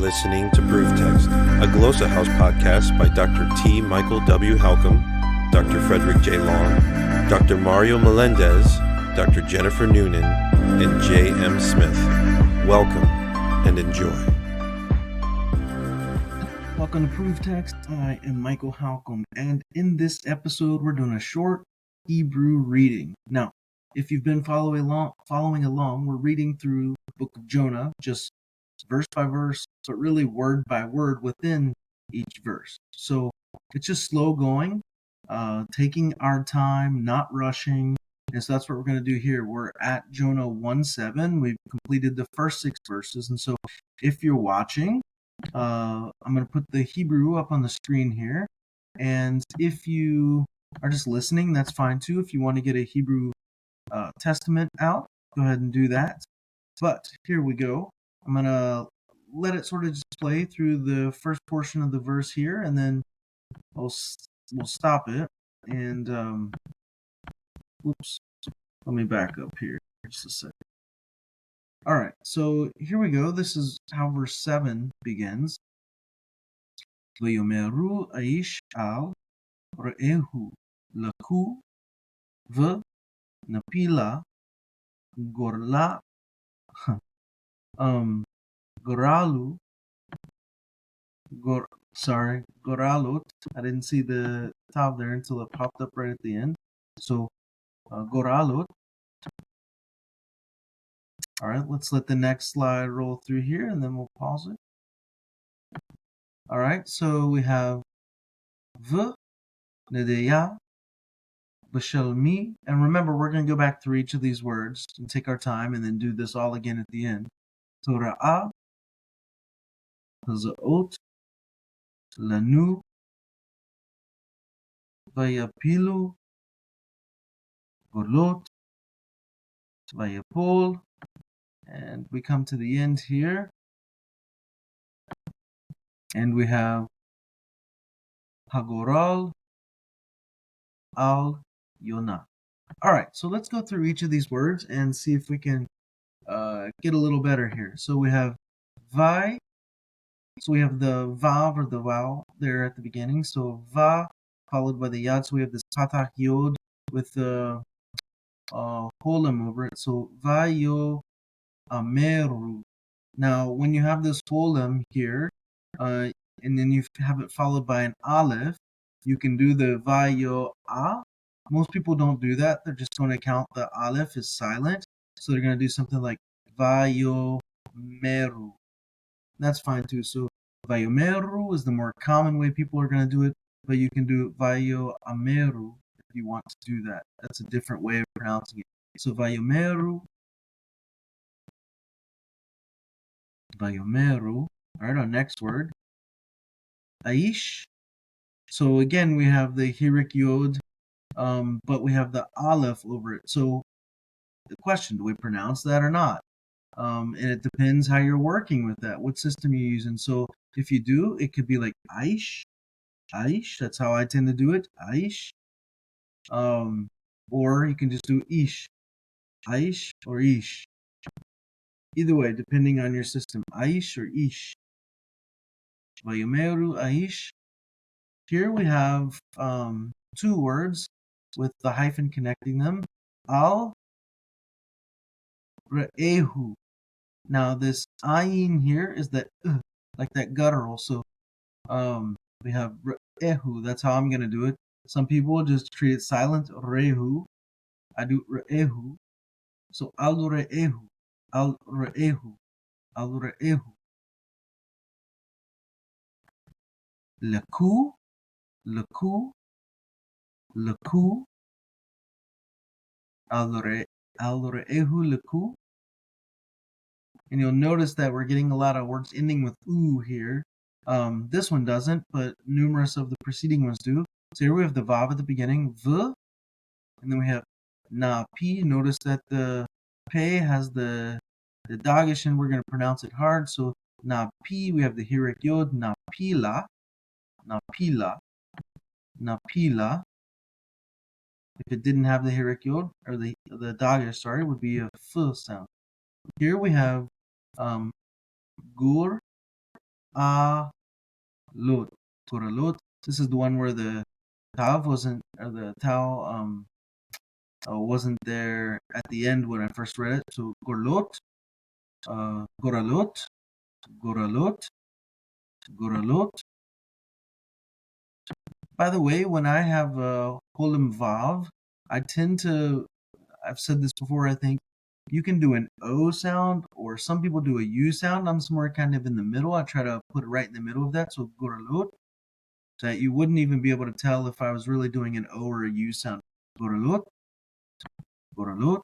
listening to Proof Text, a Glossa House podcast by Dr. T. Michael W. Halcomb, Dr. Frederick J. Long, Dr. Mario Melendez, Dr. Jennifer Noonan, and J. M. Smith. Welcome and enjoy. Welcome to Proof Text. I am Michael Halcomb, and in this episode, we're doing a short Hebrew reading. Now, if you've been following along, we're reading through the book of Jonah, just verse by verse, but really word by word within each verse. So it's just slow going, taking our time, not rushing. And so that's what we're going to do here. We're at Jonah 1:7. We've completed the first 6 verses. And so if you're watching, I'm going to put the Hebrew up on the screen here. And if you are just listening, that's fine too. If you want to get a Hebrew Testament out, go ahead and do that. But here we go. I'm going to let it sort of just play through the first portion of the verse here, and then we'll stop it. And, whoops, let me back up here just a second. All right, so here we go. This is how verse 7 begins. V'yomeru aish al re'ehu laku v'napila gorla goralot. I didn't see the top there until it popped up right at the end. So goralot. All right, let's let the next slide roll through here, and then we'll pause it. All right, so we have v nedeya b'shalmi, and remember, we're going to go back through each of these words and take our time, and then do this all again at the end. Torah hazaot lanu vayapilu golot vayapol, and we come to the end here, and we have hagoral al Jonah. All right, so let's go through each of these words and see if we can get a little better here. So we have vai. So we have the vav or the vowel there at the beginning. So va followed by the yad. So we have this patach yod with the holem over it. So vayo ameru. Now, when you have this holem here, and then you have it followed by an aleph, you can do the vayo a. Most people don't do that. They're just going to count the aleph is silent. So they're going to do something like vayo meru. That's fine too. So vayomeru is the more common way people are going to do it, but you can do vayo ameru if you want to do that. That's a different way of pronouncing it. So vayomeru. All right, our next word, aish. So again, we have the hirik yod, but we have the aleph over it. So the question, do we pronounce that or not? And it depends how you're working with that, what system you're using. So if you do, it could be like aish. That's how I tend to do it, aish. Or you can just do ish, aish or ish. Either way, depending on your system, aish or ish. Vayomeru aish. Here we have 2 words with the hyphen connecting them. Al re'ehu. Now this ayin here is that like that guttural. So we have re'ehu. That's how I'm gonna do it. Some people just treat it silent. Rehu. I do re'ehu. So al re'ehu. Al re'ehu. Al re'ehu. Laku. Laku. Laku. Al re'ehu laku. And you'll notice that we're getting a lot of words ending with oo here. This one doesn't, but numerous of the preceding ones do. So here we have the vav at the beginning, v, and then we have na pi. Notice that the pe has the dagish, and we're going to pronounce it hard. So na pi, we have the hirik yod, na pila, na pila, na pila. If it didn't have the hirik yod, or the dagish, sorry, it would be a f sound. Here we have gur, a lot. Goralot. This is the one where the tav wasn't, or the tau wasn't there at the end when I first read it. So gorlot, goralot, goralot, goralot. By the way, when I have Holem Vav, I tend to, I've said this before, I think, you can do an O sound, or some people do a U sound. I'm somewhere kind of in the middle. I try to put it right in the middle of that, so goralot, so that you wouldn't even be able to tell if I was really doing an O or a U sound. Goralot, goralot.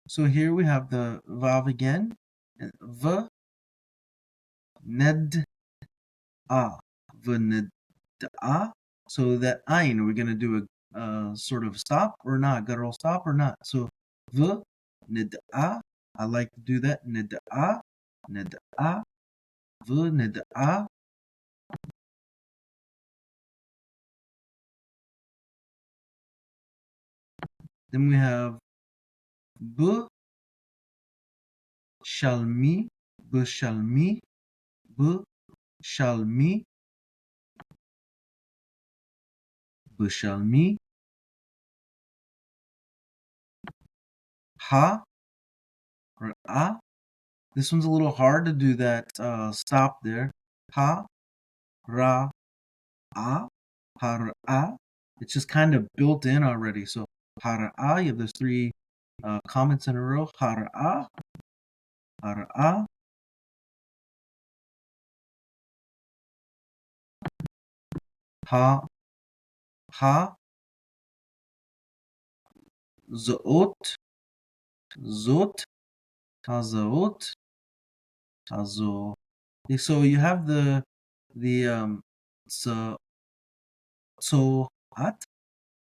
So here we have the Vav again. V, ned, a. V, ned, a. So that ein, we're going to do a sort of stop or not, guttural stop or not. So v, nid a. I like to do that. Nid a, v, nid a. Then we have b, shalmi, b, shalmi, b, shalmi, b, shalmi. Ha, or a. This one's a little hard to do that stop there. Ha, ra, a, ha, ra, a. It's just kind of built in already. So ha, ra, a. You have those three comments in a row. Ha, ra, a, ha, ra, a. Ha, ha, zoot, zot, ha, zoot, ha, zo. So you have the so at,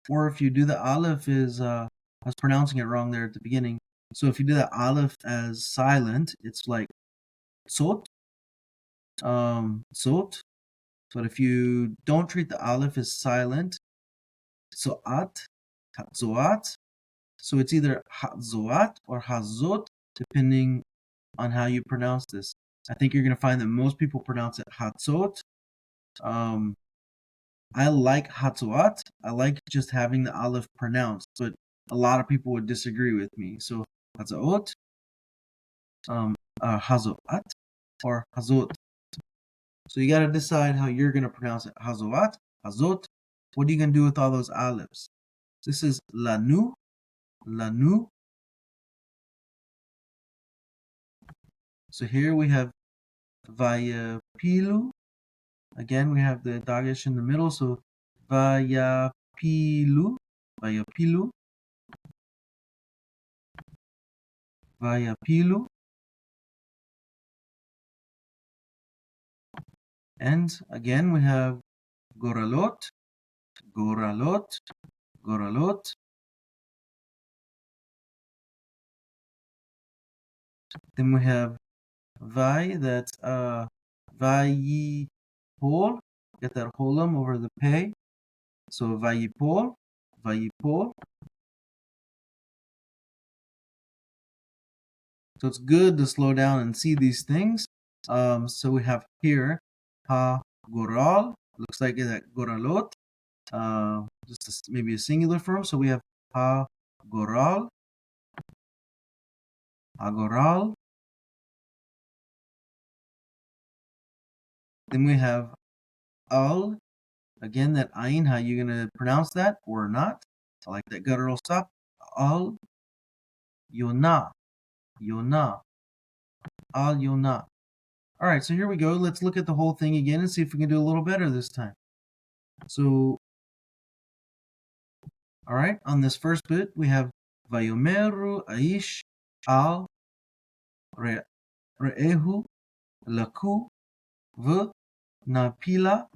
or if you do the aleph is I was pronouncing it wrong there at the beginning. So if you do the aleph as silent, it's like sot, sot. But if you don't treat the aleph as silent, zoat, hatzoat. So it's either hatzoat or hazot, depending on how you pronounce this. I think you're going to find that most people pronounce it hatzot. I like hatzoat. I like just having the aleph pronounced, but a lot of people would disagree with me. So hatzoat, hazoat, or hazot. So you got to decide how you're going to pronounce it. Hazoat, hazot. What are you going to do with all those alephs? This is lanu, lanu. So here we have vayapilu. Again, we have the dagesh in the middle. So vayapilu, vayapilu, vayapilu. And again, we have goralot, goralot, goralot. Then we have vai, that's vayipol. Get that holum over the pay. So vayipol, vayipol. So it's good to slow down and see these things. So we have here ha goral. Looks like that goralot. Just maybe a singular form. So we have ha goral, ha goral. Then we have al. Again, that ayin, how you gonna pronounce that or not? I like that guttural stop. Al yona, yona, al yona. All right, so here we go. Let's look at the whole thing again and see if we can do a little better this time. So, all right, on this first bit, we have Vayomeru Aish al Re'ehu Laku V Napila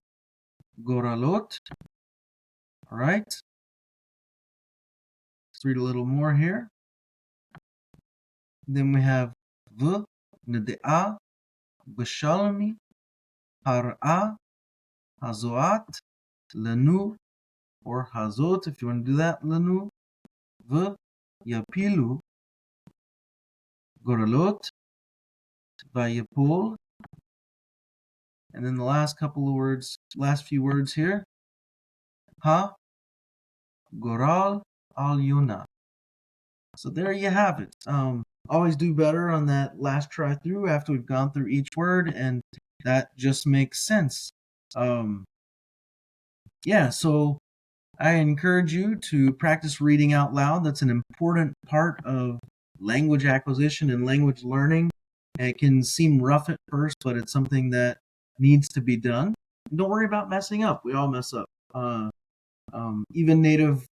Goralot. All right, let's read a little more here. Then we have V Nadea Bishalmi Har'a Hazoat Lanu, or Hazot if you want to do that, Lanu V Yapilu Goralot Vayipul. And then the last few words here. Ha Goral al Yuna. So there you have it. Always do better on that last try through after we've gone through each word, and that just makes sense. So I encourage you to practice reading out loud. That's an important part of language acquisition and language learning. And it can seem rough at first, but it's something that needs to be done. Don't worry about messing up. We all mess up. Even native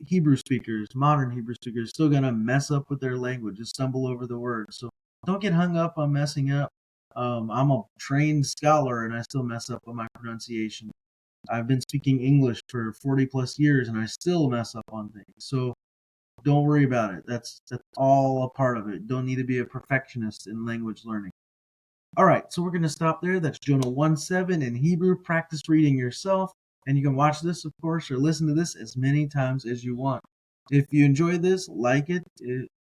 Hebrew speakers, modern Hebrew speakers, still gonna mess up with their language, just stumble over the words. So don't get hung up on messing up. I'm a trained scholar and I still mess up on my pronunciation. I've been speaking English for 40 plus years and I still mess up on things. So don't worry about it. That's all a part of it. Don't need to be a perfectionist in language learning. All right, so we're going to stop there. That's Jonah 1:7 in Hebrew. Practice reading yourself. And you can watch this, of course, or listen to this as many times as you want. If you enjoyed this, like it,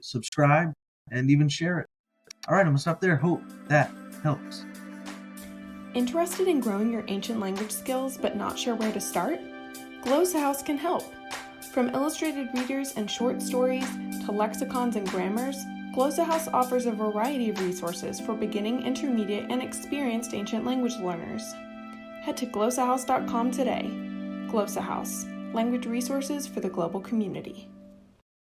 subscribe, and even share it. All right, I'm going to stop there. Hope that helps. Interested in growing your ancient language skills but not sure where to start? Glossa House can help. From illustrated readers and short stories to lexicons and grammars, Glossa House offers a variety of resources for beginning, intermediate, and experienced ancient language learners. Head to glossahouse.com today. Glossa House, language resources for the global community.